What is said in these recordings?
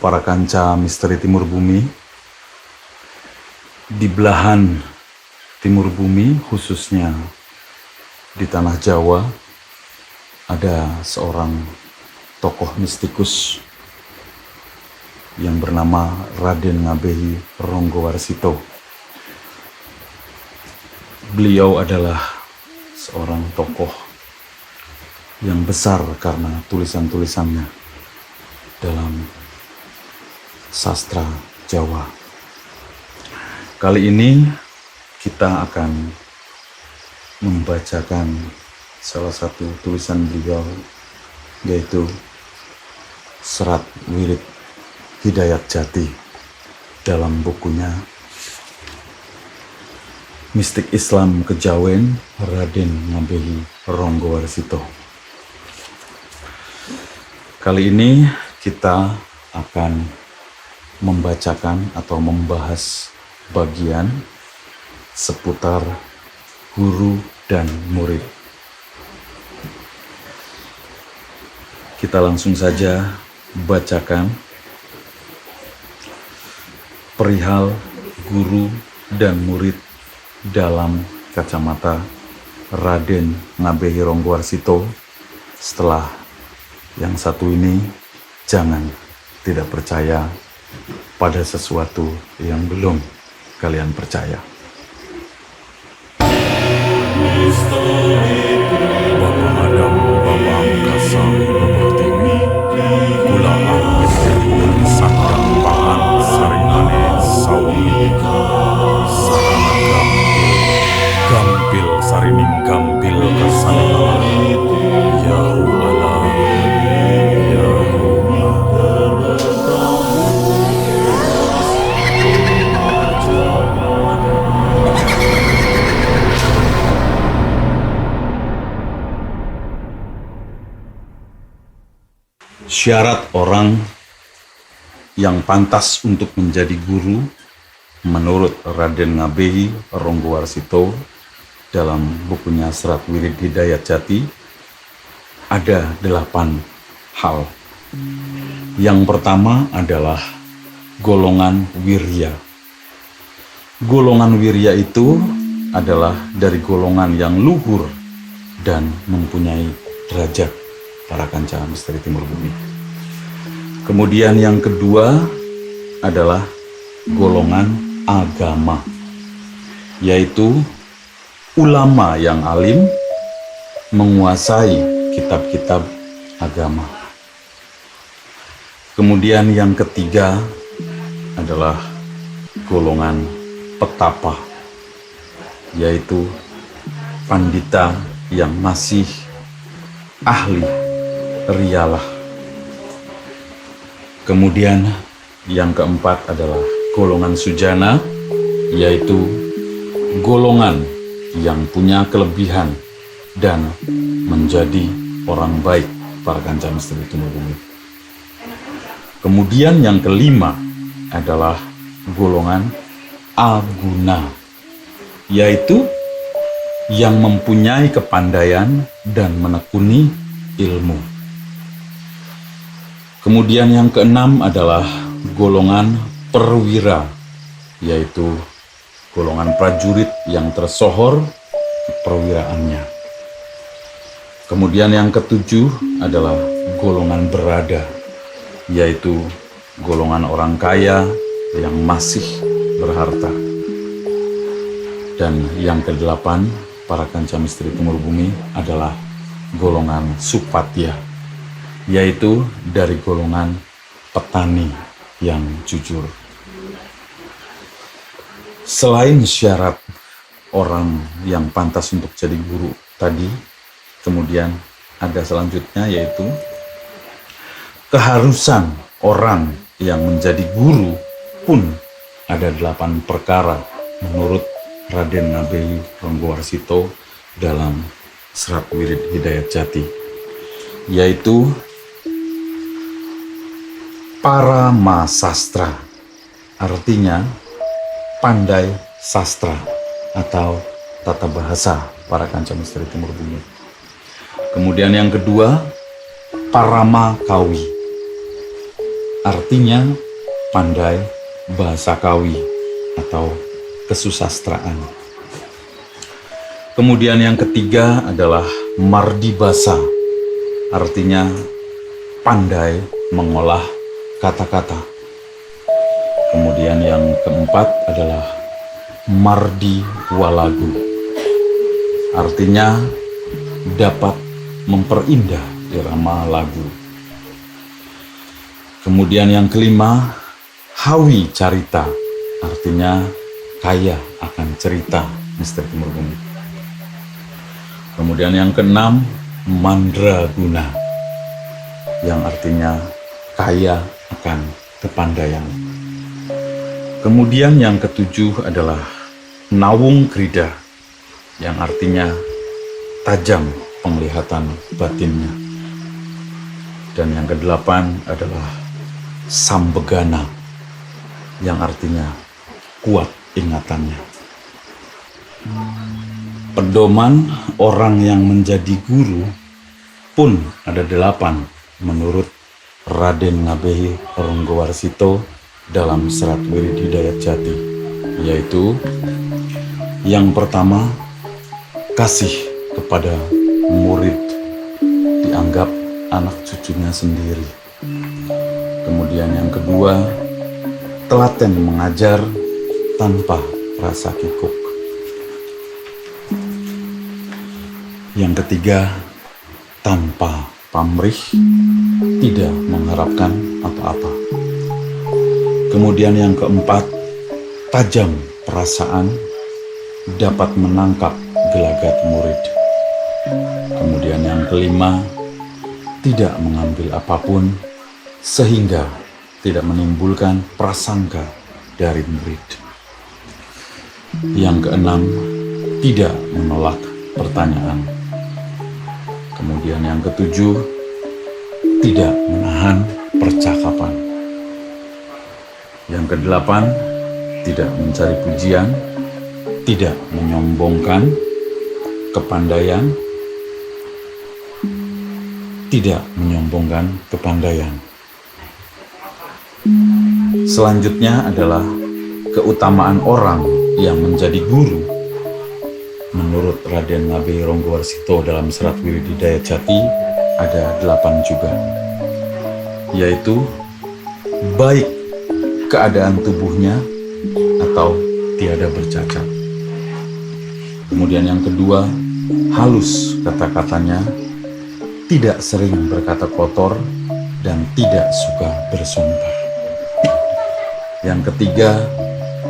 para kanca misteri Timur Bumi. Di belahan Timur Bumi, khususnya di tanah Jawa, ada seorang tokoh mistikus yang bernama Raden Ngabehi Ronggowarsito. Beliau adalah seorang tokoh yang besar karena tulisan-tulisannya dalam sastra Jawa. Kali ini kita akan membacakan salah satu tulisan beliau, yaitu Serat Wirid Hidayat Jati dalam bukunya Mistik Islam Kejawen Raden Ngabehi Ronggowarsito. Kali ini kita akan membacakan atau membahas bagian seputar guru dan murid. Kita langsung saja bacakan perihal guru dan murid dalam kacamata Raden Ngabehi Ronggowarsito. Setelah yang satu ini, jangan tidak percaya pada sesuatu yang belum kalian percaya. Bapak Adam, Bapak Angkasa, Bapak Tiwi, Kula Angkit dan Sandang Pangan Saringane Sawangi, Sarana Gampil Sarining Gampil Kasanana, Yahu Allah, Yahu Syarat orang yang pantas untuk menjadi guru menurut Raden Ngabehi Ronggowarsito dalam bukunya Serat Wirid Hidayat Jati ada 8 hal. Yang pertama adalah golongan wirya. Golongan wirya itu adalah dari golongan yang luhur dan mempunyai derajat para kanca misteri Timur Bumi. Kemudian yang kedua adalah golongan agama, yaitu ulama yang alim menguasai kitab-kitab agama. Kemudian yang ketiga adalah golongan petapa, yaitu pandita yang masih ahli riyalah. Kemudian yang keempat adalah golongan sujana, yaitu golongan yang punya kelebihan dan menjadi orang baik para kanca misteri Timur Bumi. Kemudian yang kelima adalah golongan aguna, yaitu yang mempunyai kepandaian dan menekuni ilmu. Kemudian yang keenam adalah golongan perwira, yaitu golongan prajurit yang tersohor perwiraannya. Kemudian yang ketujuh adalah golongan berada, yaitu golongan orang kaya yang masih berharta. Dan yang kedelapan, para kanca misteri Timur Bumi adalah golongan supatya, yaitu dari golongan petani yang jujur. Selain syarat orang yang pantas untuk jadi guru tadi, kemudian ada selanjutnya, yaitu keharusan orang yang menjadi guru pun ada 8 perkara menurut Raden Ngabehi Ronggowarsito dalam Serat Wirid Hidayat Jati, yaitu parama sastra, artinya pandai sastra atau tata bahasa para kanca misteri Timur Bumi. Kemudian yang kedua, parama kawi, artinya pandai bahasa kawi atau kesusastraan. Kemudian yang ketiga adalah mardibasa, artinya pandai mengolah kata-kata. Kemudian yang keempat adalah mardi walagu, artinya dapat memperindah irama lagu. Kemudian yang kelima, hawi carita, artinya kaya akan cerita Misteri Timur Bumi. Kemudian yang keenam, mandraguna, yang artinya kaya akan kepandaian. Kemudian yang ketujuh adalah nawung krida, yang artinya tajam penglihatan batinnya. Dan yang kedelapan adalah sambegana, yang artinya kuat ingatannya. Pedoman orang yang menjadi guru pun ada 8 menurut Raden Ngabehi Ronggowarsito dalam Serat Wirid Hidayat Jati, yaitu yang pertama, kasih kepada murid dianggap anak cucunya sendiri. Kemudian yang kedua, telaten mengajar tanpa rasa kikuk. Yang ketiga, tanpa pamrih, tidak mengharapkan apa-apa. Kemudian yang keempat, tajam perasaan, dapat menangkap gelagat murid. Kemudian yang kelima, tidak mengambil apapun sehingga tidak menimbulkan prasangka dari murid. Yang keenam, tidak menolak pertanyaan. Kemudian yang ketujuh, tidak menahan percakapan. Yang kedelapan, tidak mencari pujian, tidak menyombongkan kepandaian, tidak menyombongkan kepandaian. Selanjutnya adalah keutamaan orang yang menjadi guru. Menurut Raden Ngabehi Ronggowarsito dalam Serat Wirid Hidayat Jati ada 8 juga, yaitu baik keadaan tubuhnya atau tiada bercacat. Kemudian yang kedua, halus kata-katanya, tidak sering berkata kotor dan tidak suka bersumpah. Yang ketiga,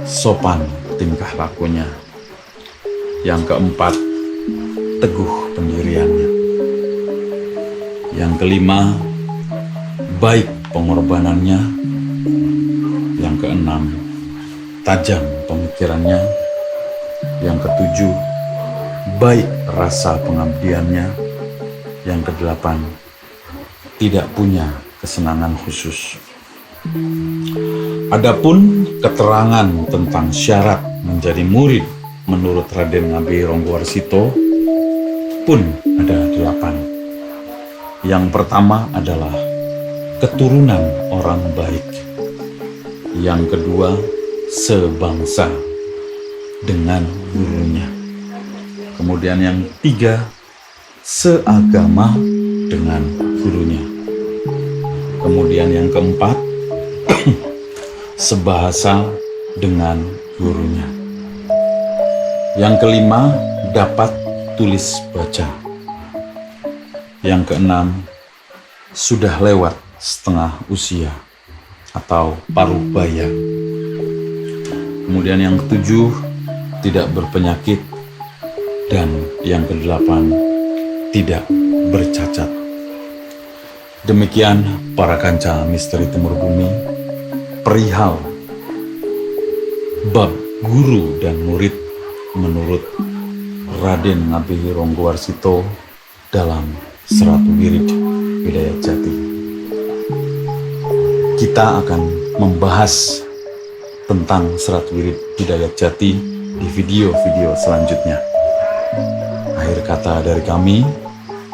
sopan tingkah lakunya. Yang keempat, teguh pendiriannya. Yang kelima, baik pengorbanannya. Yang keenam, tajam pemikirannya. Yang ketujuh, baik rasa pengabdiannya. Yang kedelapan, tidak punya kesenangan khusus. Adapun keterangan tentang syarat menjadi murid menurut Raden Ngabehi Ronggowarsito pun ada 8. Yang pertama adalah keturunan orang baik. Yang kedua, sebangsa dengan gurunya. Kemudian yang ketiga, seagama dengan gurunya. Kemudian yang keempat, sebahasa dengan gurunya. Yang kelima, dapat tulis baca. Yang keenam, sudah lewat setengah usia atau paruh baya. Kemudian yang ketujuh, tidak berpenyakit. Dan yang kedelapan, tidak bercacat. Demikian para kanca Misteri Timur Bumi perihal bab guru dan murid menurut Raden Ngabehi Ronggowarsito dalam Serat Wirid Hidayat Jati. Kita akan membahas tentang Serat Wirid Hidayat Jati di video-video selanjutnya. Akhir kata dari kami,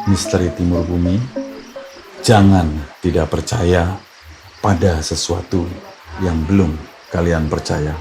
Misteri Timur Bumi, jangan tidak percaya pada sesuatu yang belum kalian percaya.